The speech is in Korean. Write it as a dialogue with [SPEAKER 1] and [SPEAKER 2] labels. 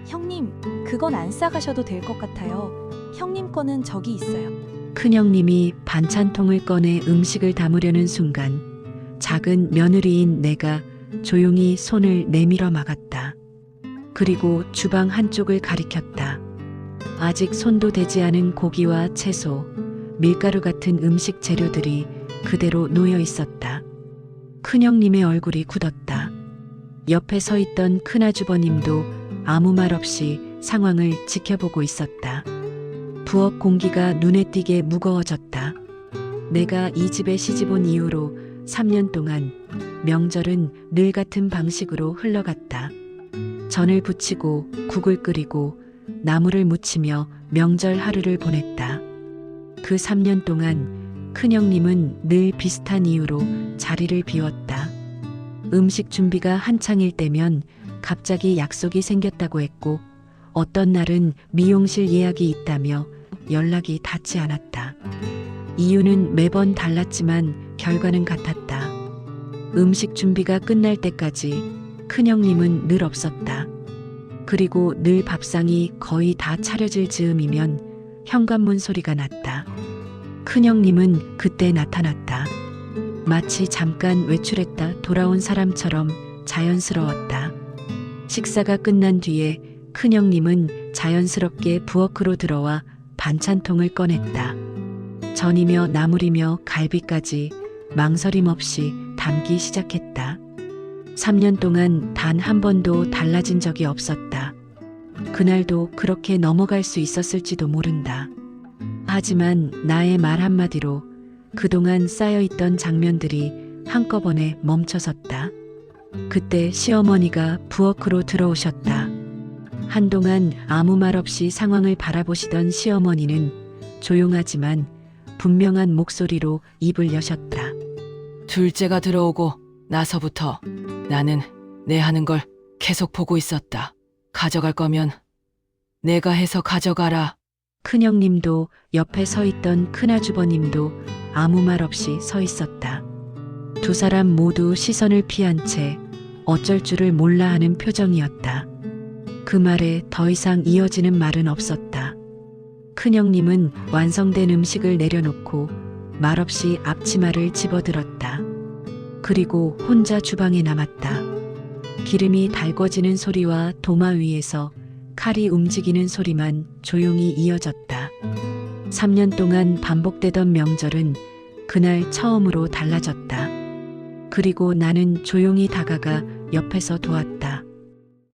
[SPEAKER 1] 형님, 그건 안 싸가셔도 될 것 같아요. 형님 거는 저기 있어요.
[SPEAKER 2] 큰형님이 반찬통을 꺼내 음식을 담으려는 순간 작은 며느리인 내가 조용히 손을 내밀어 막았다. 그리고 주방 한쪽을 가리켰다. 아직 손도 대지 않은 고기와 채소, 밀가루 같은 음식 재료들이 그대로 놓여 있었다. 큰형님의 얼굴이 굳었다. 옆에 서 있던 큰아주버님도 아무 말 없이 상황을 지켜보고 있었다. 부엌 공기가 눈에 띄게 무거워졌다. 내가 이 집에 시집 온 이후로 3년 동안 명절은 늘 같은 방식으로 흘러갔다. 전을 부치고 국을 끓이고 나물을 무치며 명절 하루를 보냈다. 그 3년 동안 큰형님은 늘 비슷한 이유로 자리를 비웠다. 음식 준비가 한창일 때면 갑자기 약속이 생겼다고 했고 어떤 날은 미용실 예약이 있다며 연락이 닿지 않았다. 이유는 매번 달랐지만 결과는 같았다. 음식 준비가 끝날 때까지 큰형님은 늘 없었다. 그리고 늘 밥상이 거의 다 차려질 즈음이면 현관문 소리가 났다. 큰형님은 그때 나타났다. 마치 잠깐 외출했다 돌아온 사람처럼 자연스러웠다. 식사가 끝난 뒤에 큰형님은 자연스럽게 부엌으로 들어와 반찬통을 꺼냈다. 전이며 나물이며 갈비까지 망설임 없이 담기 시작했다. 3년 동안 단 한 번도 달라진 적이 없었다. 그날도 그렇게 넘어갈 수 있었을지도 모른다. 하지만 나의 말 한마디로 그동안 쌓여있던 장면들이 한꺼번에 멈춰섰다. 그때 시어머니가 부엌으로 들어오셨다. 한동안 아무 말 없이 상황을 바라보시던 시어머니는 조용하지만 분명한 목소리로 입을 여셨다.
[SPEAKER 3] 둘째가 들어오고 나서부터 나는 내 하는 걸 계속 보고 있었다. 가져갈 거면 내가 해서 가져가라.
[SPEAKER 2] 큰형님도 옆에 서 있던 큰아주버님도 아무 말 없이 서 있었다. 두 사람 모두 시선을 피한 채 어쩔 줄을 몰라 하는 표정이었다. 그 말에 더 이상 이어지는 말은 없었다. 큰형님은 완성된 음식을 내려놓고 말없이 앞치마를 집어들었다. 그리고 혼자 주방에 남았다. 기름이 달궈지는 소리와 도마 위에서 칼이 움직이는 소리만 조용히 이어졌다. 3년 동안 반복되던 명절은 그날 처음으로 달라졌다. 그리고 나는 조용히 다가가 옆에서 도왔다.